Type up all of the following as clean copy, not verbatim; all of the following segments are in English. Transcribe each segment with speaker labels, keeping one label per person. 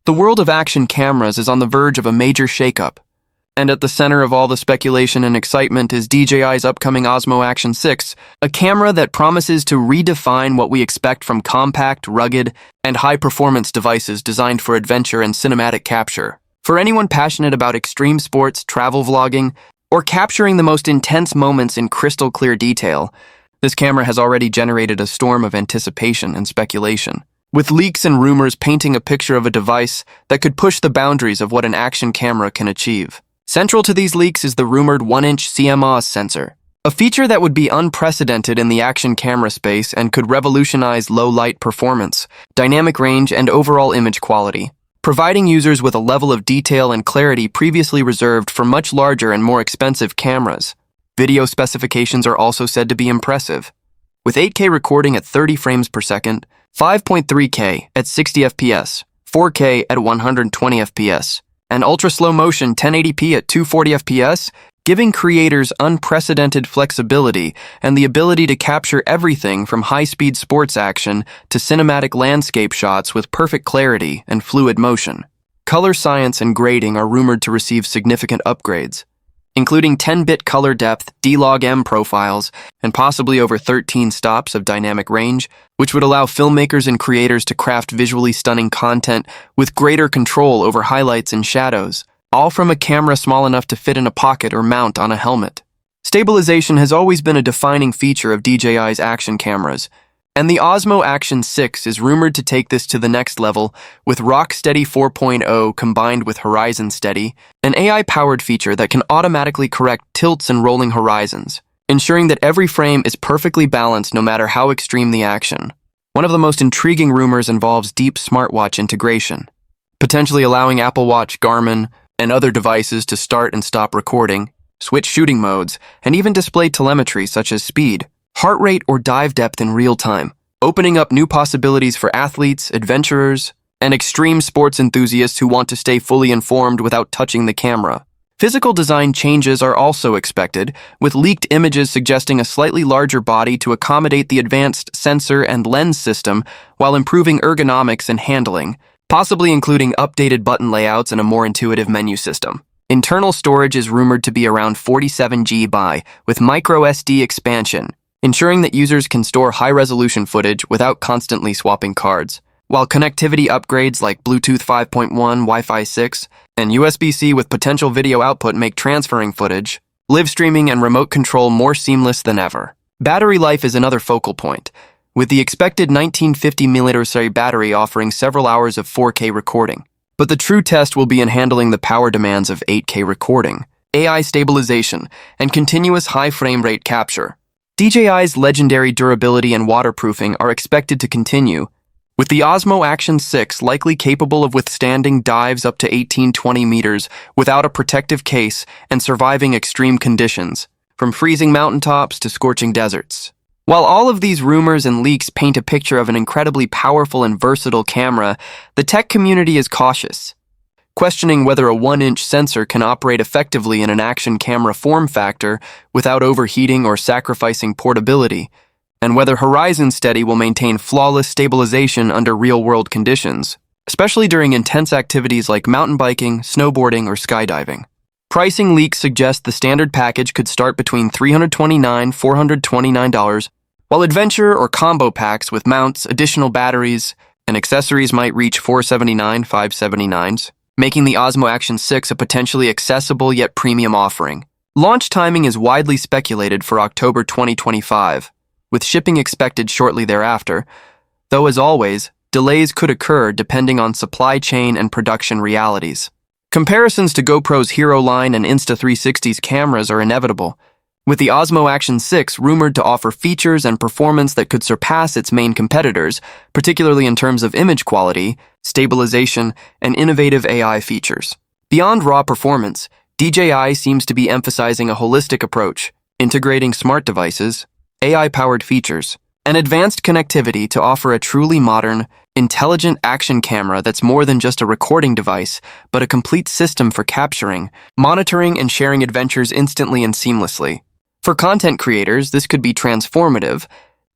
Speaker 1: The world of action cameras is on the verge of a major shakeup, and at the center of all the speculation and excitement is DJI's upcoming Osmo Action 6, a camera that promises to redefine what we expect from compact, rugged, and high-performance devices designed for adventure and cinematic capture. For anyone passionate about extreme sports, travel vlogging, or capturing the most intense moments in crystal-clear detail, this camera has already generated a storm of anticipation and speculation, with leaks and rumors painting a picture of a device that could push the boundaries of what an action camera can achieve. Central to these leaks is the rumored 1-inch CMOS sensor, a feature that would be unprecedented in the action camera space and could revolutionize low-light performance, dynamic range, and overall image quality, providing users with a level of detail and clarity previously reserved for much larger and more expensive cameras. Video specifications are also said to be impressive, with 8K recording at 30 frames per second, 5.3K at 60 FPS, 4K at 120 FPS, and ultra-slow motion 1080p at 240 FPS, giving creators unprecedented flexibility and the ability to capture everything from high-speed sports action to cinematic landscape shots with perfect clarity and fluid motion. Color science and grading are rumored to receive significant upgrades, including 10-bit color depth, D-Log-M profiles, and possibly over 13 stops of dynamic range, which would allow filmmakers and creators to craft visually stunning content with greater control over highlights and shadows, all from a camera small enough to fit in a pocket or mount on a helmet. Stabilization has always been a defining feature of DJI's action cameras, and the Osmo Action 6 is rumored to take this to the next level with RockSteady 4.0 combined with Horizon Steady, an AI-powered feature that can automatically correct tilts and rolling horizons, ensuring that every frame is perfectly balanced no matter how extreme the action. One of the most intriguing rumors involves deep smartwatch integration, potentially allowing Apple Watch, Garmin, and other devices to start and stop recording, switch shooting modes, and even display telemetry such as speed, heart rate, or dive depth in real time, opening up new possibilities for athletes, adventurers, and extreme sports enthusiasts who want to stay fully informed without touching the camera. Physical design changes are also expected, with leaked images suggesting a slightly larger body to accommodate the advanced sensor and lens system while improving ergonomics and handling, possibly including updated button layouts and a more intuitive menu system. Internal storage is rumored to be around 47 GB with microSD expansion, ensuring that users can store high-resolution footage without constantly swapping cards, while connectivity upgrades like Bluetooth 5.1, Wi-Fi 6, and USB-C with potential video output make transferring footage, live streaming, and remote control more seamless than ever. Battery life is another focal point, with the expected 1950 mAh battery offering several hours of 4K recording. But the true test will be in handling the power demands of 8K recording, AI stabilization, and continuous high frame rate capture. DJI's legendary durability and waterproofing are expected to continue, with the Osmo Action 6 likely capable of withstanding dives up to 18-20 meters without a protective case and surviving extreme conditions, from freezing mountaintops to scorching deserts. While all of these rumors and leaks paint a picture of an incredibly powerful and versatile camera, the tech community is cautious, questioning whether a 1-inch sensor can operate effectively in an action camera form factor without overheating or sacrificing portability, and whether Horizon Steady will maintain flawless stabilization under real-world conditions, especially during intense activities like mountain biking, snowboarding, or skydiving. Pricing leaks suggest the standard package could start between $329–$429, while adventure or combo packs with mounts, additional batteries, and accessories might reach $479–$579, making the Osmo Action 6 a potentially accessible yet premium offering. Launch timing is widely speculated for October 2025, with shipping expected shortly thereafter, though as always, delays could occur depending on supply chain and production realities. Comparisons to GoPro's Hero line and Insta360's cameras are inevitable, with the Osmo Action 6 rumored to offer features and performance that could surpass its main competitors, particularly in terms of image quality, stabilization, and innovative AI features. Beyond raw performance, DJI seems to be emphasizing a holistic approach, integrating smart devices, AI-powered features, and advanced connectivity to offer a truly modern, intelligent action camera that's more than just a recording device, but a complete system for capturing, monitoring, and sharing adventures instantly and seamlessly. For content creators, this could be transformative,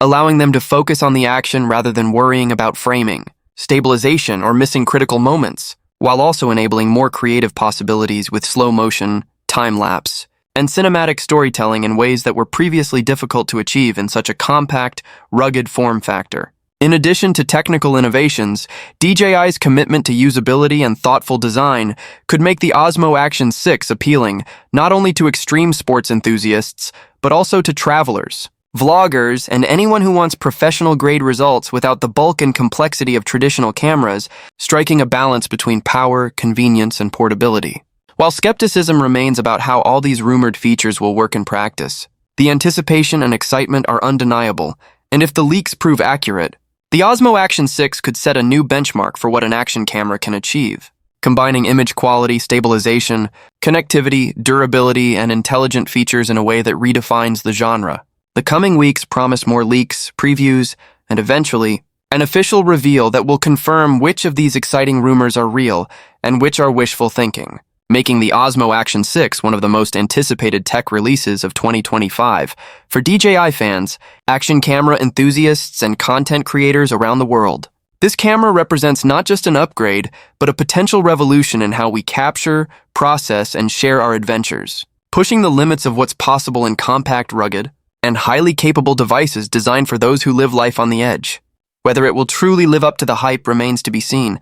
Speaker 1: allowing them to focus on the action rather than worrying about framing, stabilization, or missing critical moments, while also enabling more creative possibilities with slow motion, time-lapse, and cinematic storytelling in ways that were previously difficult to achieve in such a compact, rugged form factor. In addition to technical innovations, DJI's commitment to usability and thoughtful design could make the Osmo Action 6 appealing not only to extreme sports enthusiasts, but also to travelers, vloggers, and anyone who wants professional-grade results without the bulk and complexity of traditional cameras, striking a balance between power, convenience, and portability. While skepticism remains about how all these rumored features will work in practice, the anticipation and excitement are undeniable, and if the leaks prove accurate, the Osmo Action 6 could set a new benchmark for what an action camera can achieve, combining image quality, stabilization, connectivity, durability, and intelligent features in a way that redefines the genre. The coming weeks promise more leaks, previews, and eventually, an official reveal that will confirm which of these exciting rumors are real and which are wishful thinking, making the Osmo Action 6 one of the most anticipated tech releases of 2025 for DJI fans, action camera enthusiasts, and content creators around the world. This camera represents not just an upgrade, but a potential revolution in how we capture, process, and share our adventures, pushing the limits of what's possible in compact, rugged, and highly capable devices designed for those who live life on the edge. Whether it will truly live up to the hype remains to be seen,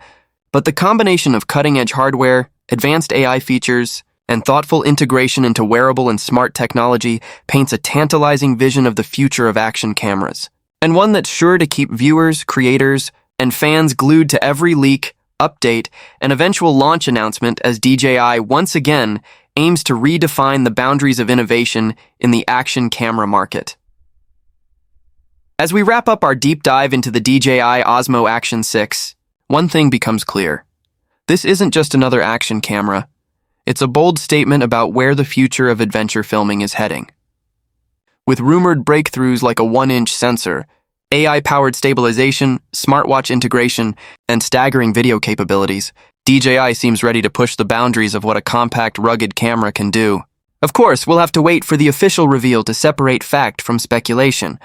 Speaker 1: but the combination of cutting-edge hardware, advanced AI features, and thoughtful integration into wearable and smart technology paints a tantalizing vision of the future of action cameras, and one that's sure to keep viewers, creators, and fans glued to every leak, update, and eventual launch announcement as DJI once again aims to redefine the boundaries of innovation in the action camera market. As we wrap up our deep dive into the DJI Osmo Action 6, one thing becomes clear. This isn't just another action camera. It's a bold statement about where the future of adventure filming is heading. With rumored breakthroughs like a 1-inch sensor, AI-powered stabilization, smartwatch integration, and staggering video capabilities, DJI seems ready to push the boundaries of what a compact, rugged camera can do. Of course, we'll have to wait for the official reveal to separate fact from speculation,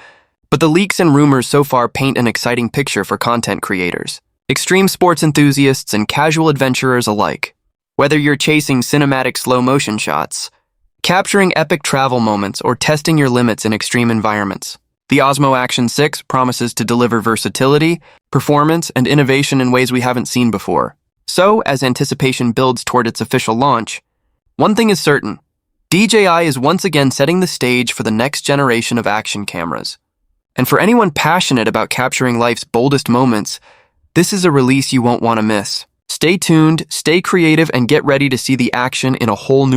Speaker 1: but the leaks and rumors so far paint an exciting picture for content creators, extreme sports enthusiasts, and casual adventurers alike. Whether you're chasing cinematic slow-motion shots, capturing epic travel moments, or testing your limits in extreme environments, the Osmo Action 6 promises to deliver versatility, performance, and innovation in ways we haven't seen before. So, as anticipation builds toward its official launch, one thing is certain: DJI is once again setting the stage for the next generation of action cameras. And for anyone passionate about capturing life's boldest moments, this is a release you won't want to miss. Stay tuned, stay creative, and get ready to see the action in a whole new